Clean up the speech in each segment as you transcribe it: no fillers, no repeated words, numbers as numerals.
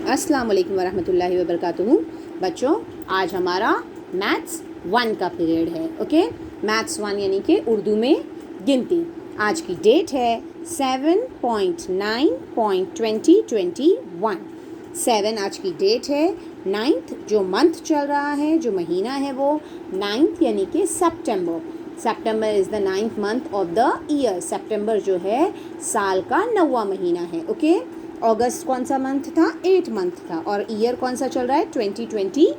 अस्सलाम वालेकुम वरहमतुल्लाहि वबरकातुहू। बच्चों, आज हमारा मैथ्स 1 का पीरियड है। ओके, मैथ्स 1 यानी कि उर्दू में गिनती। आज की डेट है 7.9.2021। 7 आज की डेट है। 9th जो मंथ चल रहा है, जो महीना है वो 9th यानी कि सितंबर। September is the 9th month of the year. सितंबर जो है साल का 9वां महीना है। ओके, अगस्त कौन सा मंथ था? 8 मंथ था। और ईयर कौन सा चल रहा है? 2021।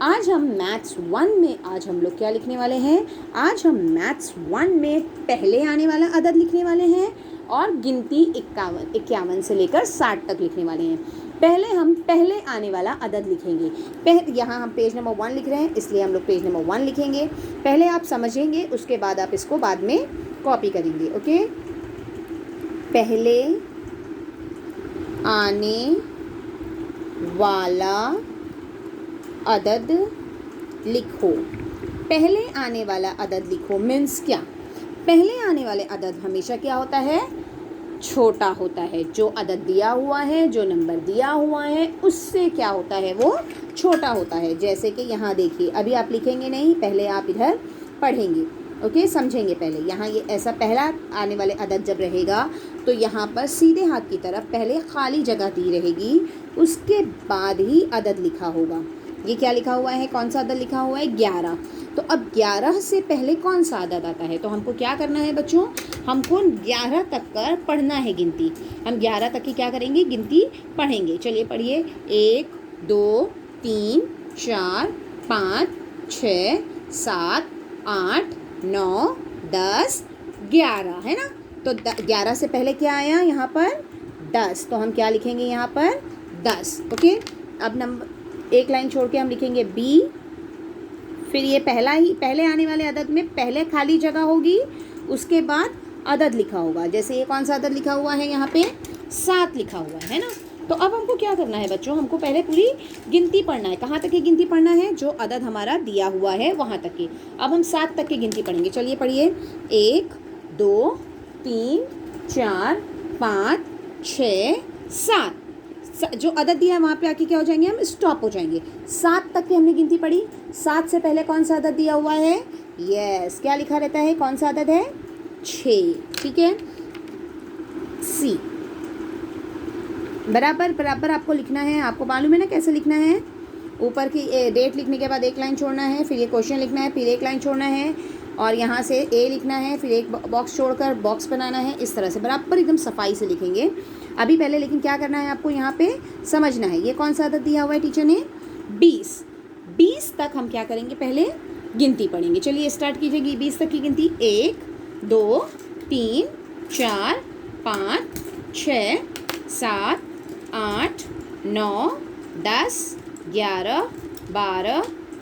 आज हम मैथ्स 1 में आज हम लोग क्या लिखने वाले हैं? आज हम मैथ्स 1 में पहले आने वाला अदद लिखने वाले हैं और गिनती 51 से लेकर 60 तक लिखने वाले हैं। पहले हम पहले आने वाला अदद लिखेंगे। यहाँ हम पेज नंबर 1 लिख रहे हैं, इसलिए हम लोग पेज नंबर 1 लिखेंगे। पहले आप समझेंगे, उसके बाद आप इसको बाद में कॉपी करेंगे। ओके, पहले आने वाला अदद लिखो। पहले आने वाला अदद लिखो मीन्स क्या? पहले आने वाले अदद हमेशा क्या होता है? छोटा होता है। जो अदद दिया हुआ है, जो नंबर दिया हुआ है, उससे क्या होता है? वो छोटा होता है। जैसे कि यहाँ देखिए, अभी आप लिखेंगे नहीं, पहले आप इधर पढ़ेंगे। ओके, समझेंगे पहले। यहाँ ये ऐसा पहला आने वाले अदद जब रहेगा तो यहाँ पर सीधे हाथ की तरफ पहले खाली जगह दी रहेगी, उसके बाद ही अदद लिखा होगा। ये क्या लिखा हुआ है? कौन सा अदद लिखा हुआ है? 11। तो अब 11 से पहले कौन सा अदद आता है? तो हमको क्या करना है बच्चों? हमको 11 तक कर पढ़ना है गिनती। हम 11 तक की क्या करेंगे? गिनती पढ़ेंगे। चलिए पढ़िए। 1 2 3 4 5 6 7 8 9 10 11 है ना? तो 11 से पहले क्या आया यहाँ पर? 10। तो हम क्या लिखेंगे यहाँ पर? 10। ओके, अब नंबर एक लाइन छोड़ के हम लिखेंगे बी। फिर ये पहले आने वाले अदद में पहले खाली जगह होगी, उसके बाद अदद लिखा होगा। जैसे ये कौन सा अदद लिखा हुआ है? यहाँ पे 7 लिखा हुआ है ना? तो अब हमको क्या करना है बच्चों? हमको पहले पूरी गिनती पढ़ना है। कहाँ तक की गिनती पढ़ना है? जो अदद हमारा दिया हुआ है वहाँ तक की। अब हम 7 तक की गिनती पढ़ेंगे। चलिए पढ़िए। 1 2 3 4 5 6 7। जो अदद दिया है वहाँ पे आके क्या हो जाएंगे? हम स्टॉप हो जाएंगे। 7 तक की हमने गिनती पढ़ी। 7 से पहले कौन सा अदद दिया हुआ है? यस, क्या लिखा रहता है? कौन सा अदद है? 6। ठीक है, सी। बराबर आपको लिखना है। आपको मालूम है ना कैसे लिखना है? ऊपर की डेट लिखने के बाद एक लाइन छोड़ना है, फिर ये क्वेश्चन लिखना है, फिर एक लाइन छोड़ना है, और यहाँ से ए लिखना है, फिर एक बॉक्स छोड़कर बॉक्स बनाना है। इस तरह से बराबर एकदम सफाई से लिखेंगे। अभी पहले लेकिन क्या करना है आपको? यहाँ पे समझना है। ये कौन सा अदद दिया हुआ है टीचर ने? 20। 20 तक हम क्या करेंगे? पहले गिनती पढ़ेंगे। चलिए स्टार्ट कीजिएगी 20 तक की गिनती। 1 2 3 4 5 6 7 8 9 10 11 12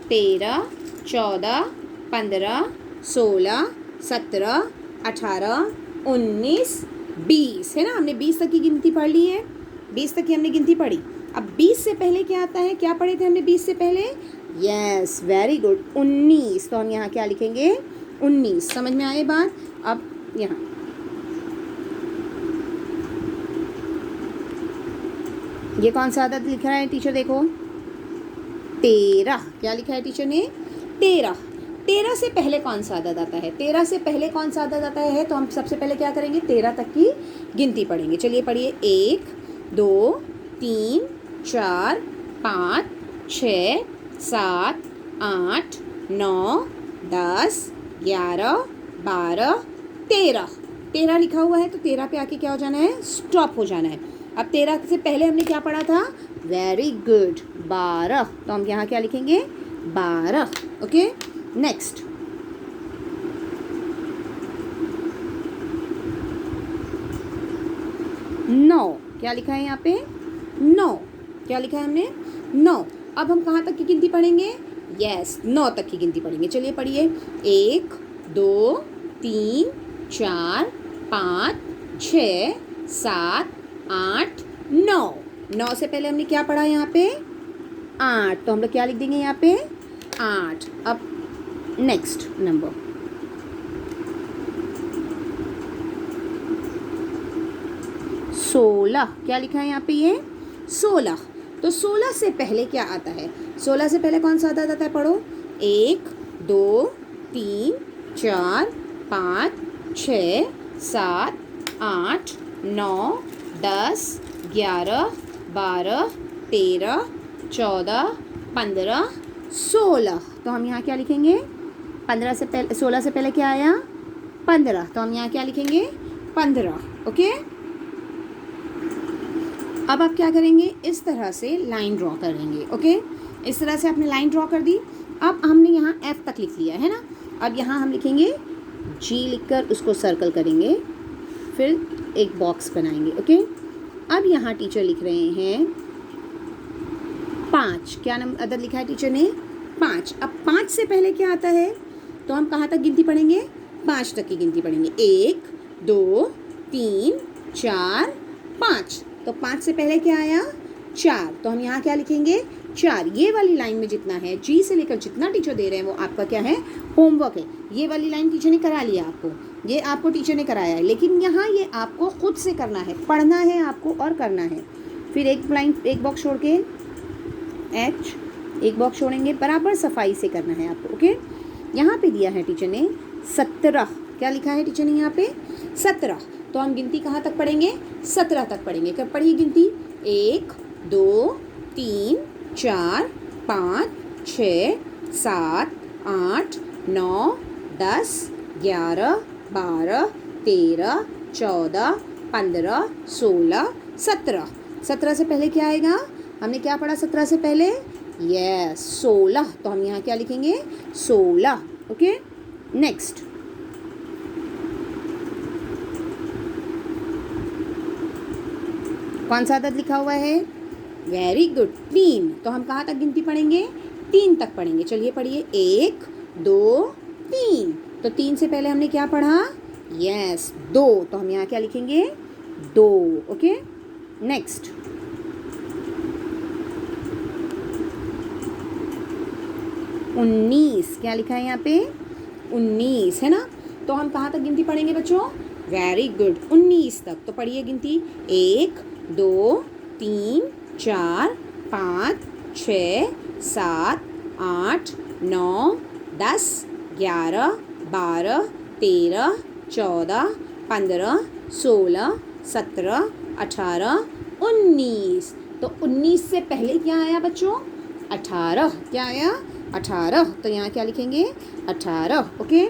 13 14 15 16 17 18 19 20 है ना? हमने 20 तक की गिनती पढ़ ली है। 20 तक की हमने गिनती पढ़ी। अब 20 से पहले क्या आता है? क्या पढ़े थे हमने 20 से पहले? Yes, very good, 19। तो हम यहाँ क्या लिखेंगे? 19। समझ में आए बात? अब यहाँ ये कौन सा अदद लिख रहा है टीचर? देखो 13। क्या लिखा है टीचर ने? 13। 13 से पहले कौन सा अदद आता है? 13 से पहले कौन सा अदद आता है? तो हम सबसे पहले क्या करेंगे? 13 तक की गिनती पढ़ेंगे। चलिए पढ़िए। 1 2 3 4 5 6 7 8 9 10 11 12 13। 13 लिखा हुआ है, तो 13 पे आके क्या हो जाना है? स्टॉप हो जाना है। अब 13 से पहले हमने क्या पढ़ा था? Very good, 12। तो हम यहाँ क्या लिखेंगे? 12। Okay, next. 9। क्या लिखा है यहाँ पे? 9। क्या लिखा है हमने? 9। अब हम कहाँ तक की गिनती पढ़ेंगे? यस, 9 तक की गिनती पढ़ेंगे। चलिए पढ़िए। 1 2 3 4 5 6 7 8 9। 9 से पहले हमने क्या पढ़ा यहाँ पे? 8। तो हम लोग क्या लिख देंगे यहाँ पे? 8। अब नेक्स्ट नंबर 16। क्या लिखा है यहाँ पे? ये 16। तो 16 से पहले क्या आता है? 16 से पहले कौन सा अदद आता है? पढ़ो। 1 2 3 4 5 6 7 8 9 10 11 12 13 14 15 16। तो हम यहाँ क्या लिखेंगे? 15 से पहले 16 से पहले क्या आया? 15। तो हम यहाँ क्या लिखेंगे? 15। ओके। अब आप क्या करेंगे? इस तरह से लाइन ड्रॉ करेंगे। ओके, इस तरह से आपने लाइन ड्रॉ कर दी। अब हमने यहाँ F तक लिख लिया है ना। अब यहाँ हम लिखेंगे G लिखकर उसको सर्कल करेंगे, फिर एक बॉक्स बनाएंगे। ओके, अब यहाँ टीचर लिख रहे हैं 5। क्या नंबर अदद लिखा है टीचर ने? 5। अब 5 से पहले क्या आता है? तो हम कहाँ तक गिनती पढ़ेंगे? 5 तक की गिनती पढ़ेंगे। 1 2 3 4 5। तो 5 से पहले क्या आया? 4। तो हम यहाँ क्या लिखेंगे? 4। ये वाली लाइन में जितना है, जी से लेकर जितना टीचर दे रहे हैं वो आपका क्या है? होमवर्क है। ये वाली लाइन टीचर ने करा लिया आपको, ये आपको टीचर ने कराया है, लेकिन यहाँ ये आपको खुद से करना है, पढ़ना है आपको और करना है। फिर एक लाइन, एक बॉक्स छोड़ के H, एक बॉक्स छोड़ेंगे, बराबर सफाई से करना है आपको। ओके, यहाँ पे दिया है टीचर ने 17। क्या लिखा है टीचर ने यहाँ पे? 17। तो हम गिनती कहाँ तक पढ़ेंगे? 17 तक पढ़ेंगे। कब पढ़िए गिनती? 1 2 3 4 5 6 7 8 9 10 11 12 13 14 15 16 17। 17 से पहले क्या आएगा? हमने क्या पढ़ा 17 से पहले? यस, 16। तो हम यहाँ क्या लिखेंगे? 16। Okay, next. कौन सा अदद लिखा हुआ है? Very good, 3। तो हम कहाँ तक गिनती पढ़ेंगे? 3 तक पढ़ेंगे। चलिए पढ़िए। 1 2 3। तो 3 से पहले हमने क्या पढ़ा? यस, 2। तो हम यहाँ क्या लिखेंगे? 2। Okay, next. उन्नीस। क्या लिखा है यहाँ पे? 19 है ना। तो हम कहाँ तक गिनती पढ़ेंगे बच्चों? वेरी गुड, 19 तक। तो पढ़िए गिनती। 1 2 3 4 5 6 7 8 9 10 11 12 13 14 15 16 17 18 19। तो 19 से पहले क्या आया बच्चों? 18। क्या आया? 18। तो यहाँ क्या लिखेंगे? 18। Okay,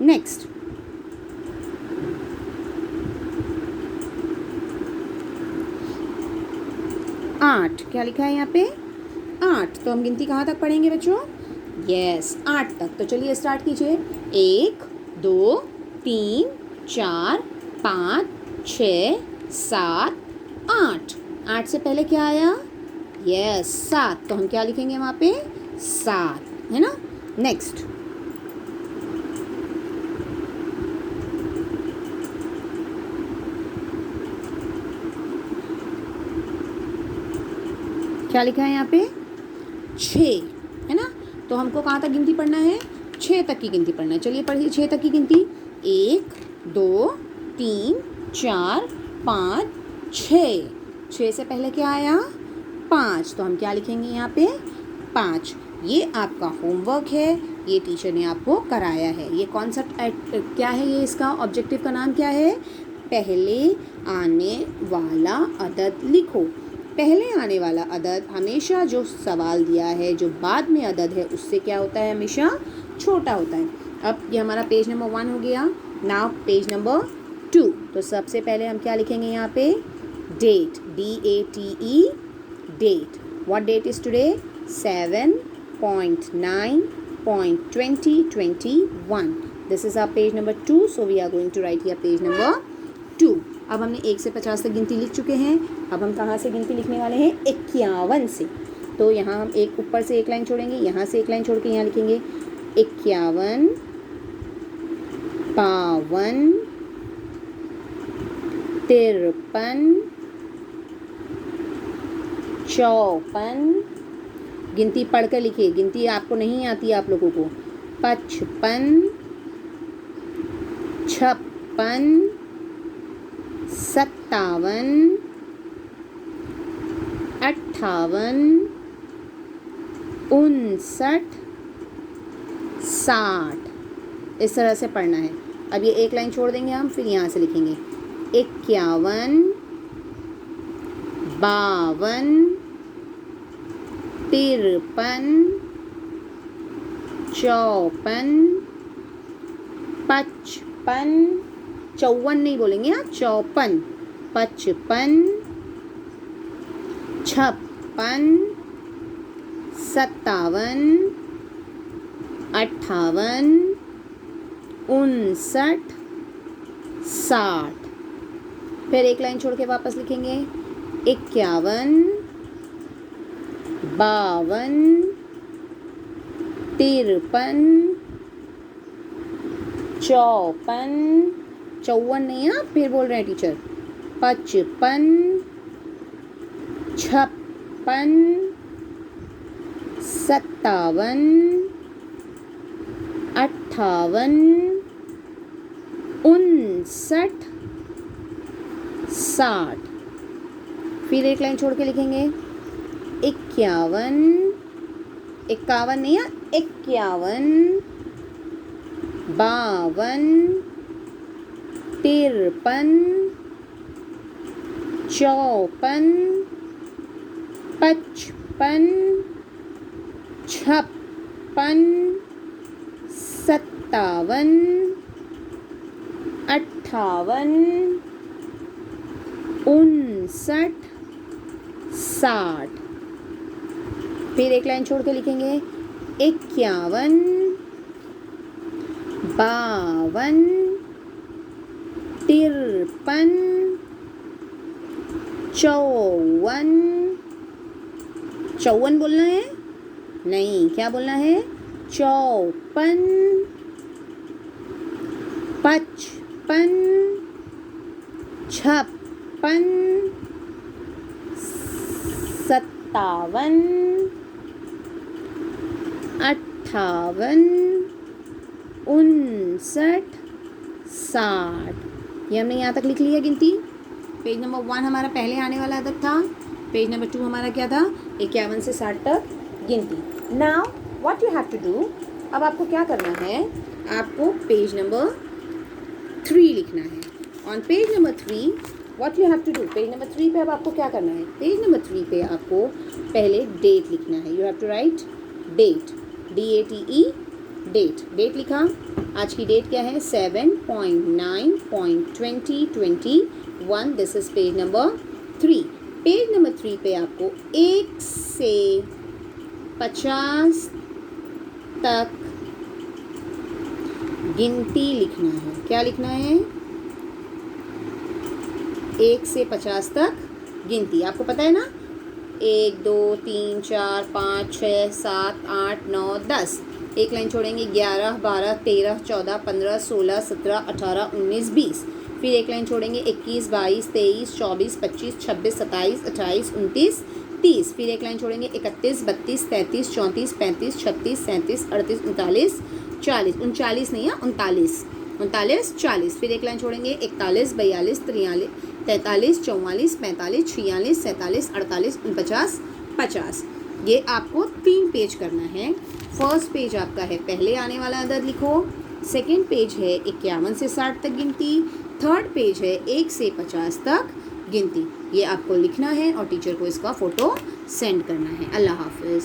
next. आठ। क्या लिखा है यहाँ पे? 8। तो हम गिनती कहाँ तक पढ़ेंगे बच्चों? यस, 8 तक। तो चलिए स्टार्ट कीजिए। 1 2 3 4 5 6 7 8। 8 से पहले क्या आया? यस, 7। तो हम क्या लिखेंगे वहाँ पे? 7, है ना। नेक्स्ट। क्या लिखा है यहाँ पे? 6, है ना। तो हमको कहाँ तक गिनती पढ़ना है? 6 तक की गिनती पढ़ना है। चलिए पढ़िए 6 तक की गिनती। 1 2 3 4 5 6। 6 से पहले क्या आया? 5। तो हम क्या लिखेंगे यहाँ पे? 5। ये आपका होमवर्क है, ये टीचर ने आपको कराया है। ये कॉन्सेप्ट क्या है? ये इसका ऑब्जेक्टिव का नाम क्या है? पहले आने वाला अदद लिखो। पहले आने वाला अदद हमेशा जो सवाल दिया है, जो बाद में अदद है, उससे क्या होता है? हमेशा छोटा होता है। अब ये हमारा पेज नंबर 1 हो गया। Now page number 2। तो सबसे पहले हम क्या लिखेंगे यहाँ पे? Date, DATE, date. What date is today? 7.9.2021. This is our page number 2, so we are going to write here page number 2। अब हमने 1 से 50 तक गिनती लिख चुके हैं। अब हम कहाँ से गिनती लिखने वाले हैं? 51 से। तो यहाँ हम एक ऊपर से एक लाइन छोड़ेंगे, यहाँ से एक लाइन छोड़ के यहाँ लिखेंगे 51 52 53 54। गिनती पढ़ कर लिखिए, गिनती आपको नहीं आती है आप लोगों को। 55 56 57 58, 59, 60। इस तरह से पढ़ना है। अब ये एक लाइन छोड़ देंगे हम, फिर यहाँ से लिखेंगे 51, 52, 53, 54, 55, 54 नहीं बोलेंगे आप, 54, 55, 56, 57, 58, 59, 60। फिर एक लाइन छोड़ के वापस लिखेंगे 51, 52, 53, 54, 54 नहीं आप फिर बोल रहे हैं टीचर, 55, 56, 57, 58, 59, 60। फिर एक लाइन छोड़ के लिखेंगे 51, 51 नहीं है, 51, 52, 53, 54, 55, 56, 57, 58, 59, 60। फिर एक लाइन छोड़ के लिखेंगे 51, 52, 53, 54, 54 बोलना है नहीं, क्या बोलना है, 54, 55, 56, 57, 58, 59, 60। ये हमने यहाँ तक लिख लिया गिनती। पेज नंबर 1 हमारा पहले आने वाला अदद था। पेज नंबर 2 हमारा क्या था, 51 से 60 तक गिनती। Now what you have to do, अब आपको क्या करना है, आपको पेज नंबर 3 लिखना है। On page number 3 what you have to do, page number 3 पे अब आपको क्या करना है, पेज नंबर 3 पे आपको पहले डेट लिखना है। You have to write date, DATE, date लिखा। आज की डेट क्या है, 7.9.2021। This is page number 3। Page number 3 पे आपको 1 से 50 तक गिनती लिखना है। क्या लिखना है, 1 से 50 तक गिनती। आपको पता है ना, 1 2 3 4 5 6 7 8 9 10। एक लाइन छोड़ेंगे 11 12 13 14 15 16 17 18 19 20। फिर एक लाइन छोड़ेंगे 21 22 23 24 25 26 27 28 29 30। फिर एक लाइन छोड़ेंगे 31 32 33 34 35 36 37 38 39 40। 39 नहीं है, 39 39 40। फिर एक लाइन छोड़ेंगे 41 42 43 43 44 45 46 47 48 49 50। ये आपको 3 पेज करना है। फर्स्ट पेज आपका है पहले आने वाला अदद लिखो, सेकंड पेज है 51 से 60 तक गिनती, थर्ड पेज है 1 से 50 तक गिनती। ये आपको लिखना है और टीचर को इसका फ़ोटो सेंड करना है। अल्लाह हाफिज़।